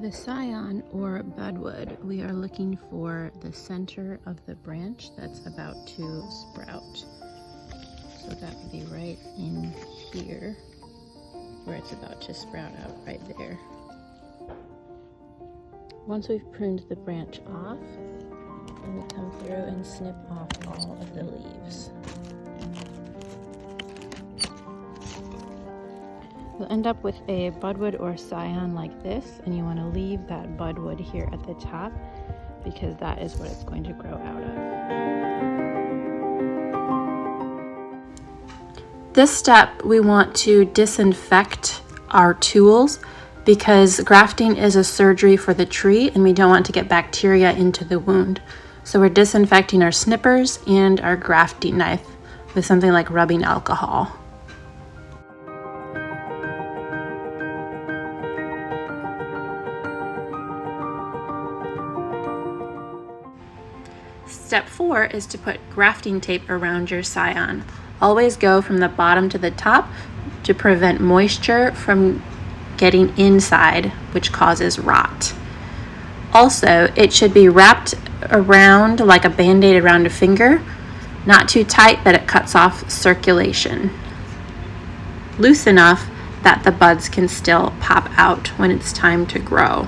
For the scion or budwood, we are looking for the center of the branch that's about to sprout. So that would be right in here, where it's about to sprout out, right there. Once we've pruned the branch off, then we come through and snip off all of the leaves. You'll end up with a budwood or scion like this, and you want to leave that budwood here at the top because that is what it's going to grow out of. This step, we want to disinfect our tools because grafting is a surgery for the tree and we don't want to get bacteria into the wound. So we're disinfecting our snippers and our grafting knife with something like rubbing alcohol. Step 4 is to put grafting tape around your scion. Always go from the bottom to the top to prevent moisture from getting inside, which causes rot. Also, it should be wrapped around like a band-aid around a finger, not too tight that it cuts off circulation. Loose enough that the buds can still pop out when it's time to grow.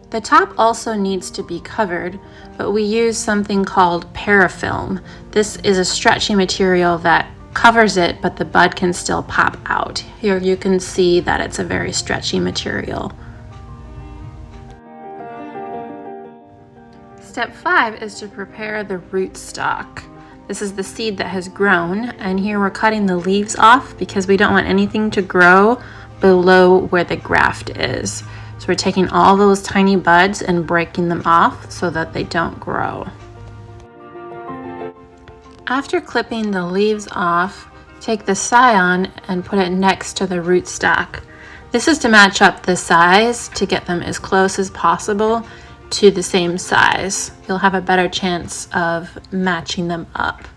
The top also needs to be covered, but we use something called parafilm. This is a stretchy material that covers it, but the bud can still pop out. Here you can see that it's a very stretchy material. Step 5 is to prepare the rootstock. This is the seed that has grown, and here we're cutting the leaves off because we don't want anything to grow below where the graft is. So we're taking all those tiny buds and breaking them off so that they don't grow. After clipping the leaves off, take the scion and put it next to the rootstock. This is to match up the size to get them as close as possible to the same size. You'll have a better chance of matching them up.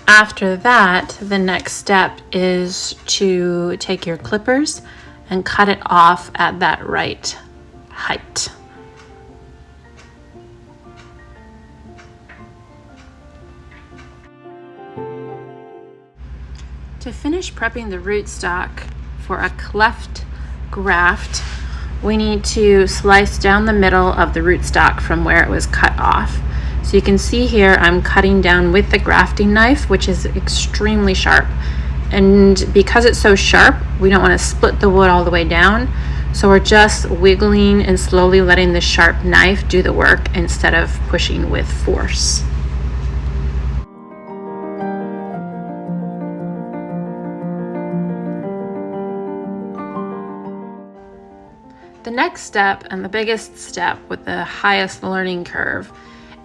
After that, the next step is to take your clippers and cut it off at that right height. To finish prepping the rootstock for a cleft graft, we need to slice down the middle of the rootstock from where it was cut off. So you can see here I'm cutting down with the grafting knife, which is extremely sharp. And because it's so sharp, we don't want to split the wood all the way down. So we're just wiggling and slowly letting the sharp knife do the work instead of pushing with force. The next step, and the biggest step with the highest learning curve,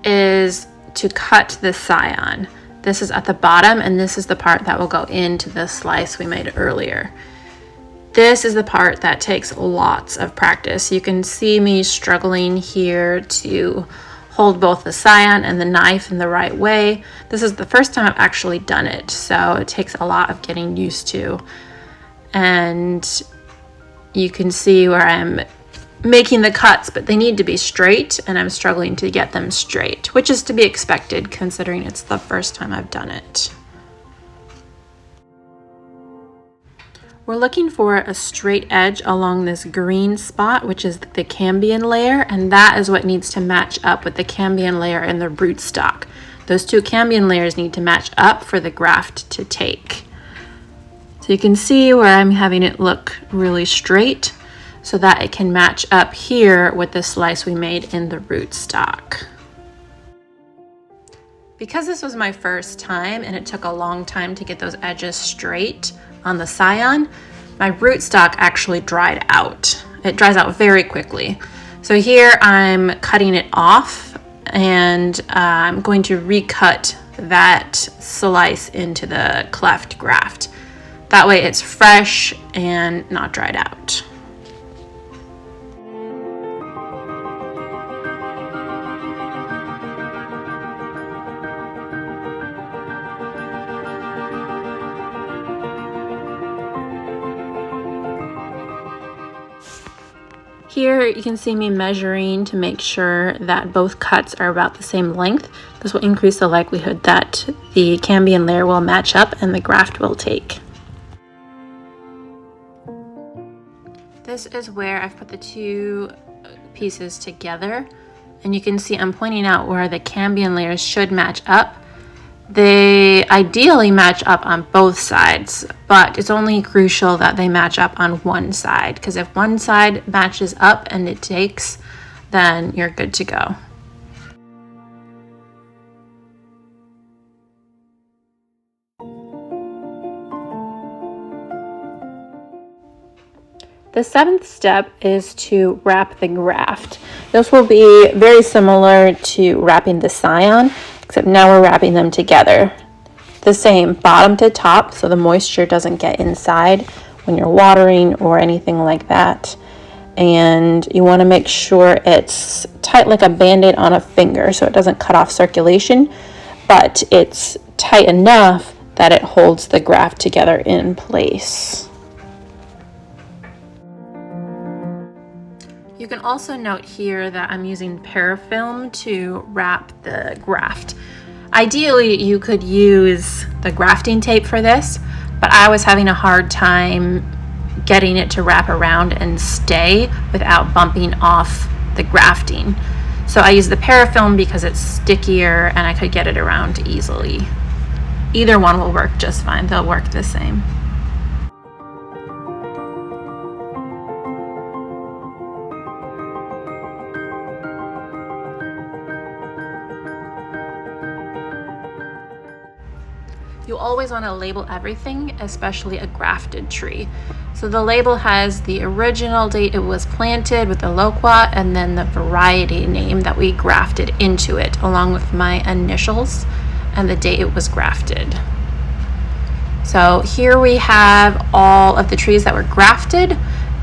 is to cut the scion. This is at the bottom, and this is the part that will go into the slice we made earlier. This is the part that takes lots of practice. You can see me struggling here to hold both the scion and the knife in the right way. This is the first time I've actually done it, so it takes a lot of getting used to. And you can see where I'm making the cuts, but they need to be straight, and I'm struggling to get them straight, which is to be expected considering it's the first time I've done it. We're looking for a straight edge along this green spot, which is the cambium layer, and that is what needs to match up with the cambium layer in the rootstock. Those two cambium layers need to match up for the graft to take. So you can see where I'm having it look really straight so that it can match up here with the slice we made in the rootstock. Because this was my first time and it took a long time to get those edges straight on the scion, my rootstock actually dried out. It dries out very quickly. So here I'm cutting it off, and I'm going to recut that slice into the cleft graft. That way it's fresh and not dried out. Here you can see me measuring to make sure that both cuts are about the same length. This will increase the likelihood that the cambium layer will match up and the graft will take. This is where I've put the two pieces together, and you can see I'm pointing out where the cambium layers should match up. They ideally match up on both sides, but it's only crucial that they match up on one side, because if one side matches up and it takes, then you're good to go. The seventh step is to wrap the graft. This will be very similar to wrapping the scion, except now we're wrapping them together. The same, bottom to top, so the moisture doesn't get inside when you're watering or anything like that. And you want to make sure it's tight like a band-aid on a finger, so it doesn't cut off circulation, but it's tight enough that it holds the graft together in place. You can also note here that I'm using parafilm to wrap the graft. Ideally, you could use the grafting tape for this, but I was having a hard time getting it to wrap around and stay without bumping off the grafting. So I use the parafilm because it's stickier and I could get it around easily. Either one will work just fine. They'll work the same. You always want to label everything, especially a grafted tree. So the label has the original date it was planted with the loquat and then the variety name that we grafted into it, along with my initials and the date it was grafted. So here we have all of the trees that were grafted,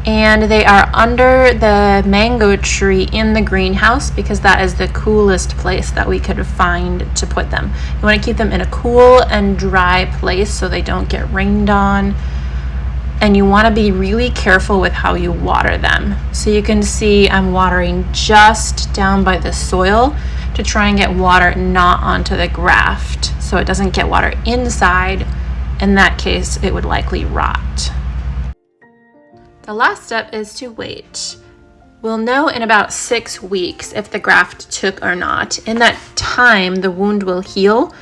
and they are under the mango tree in the greenhouse because that is the coolest place that we could find to put them. You want to keep them in a cool and dry place so they don't get rained on, and you want to be really careful with how you water them. So you can see I'm watering just down by the soil to try and get water not onto the graft so it doesn't get water inside. In that case, it would likely rot. The last step is to wait. We'll know in about 6 weeks if the graft took or not. In that time, the wound will heal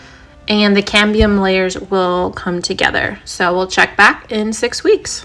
and the cambium layers will come together. So we'll check back in 6 weeks.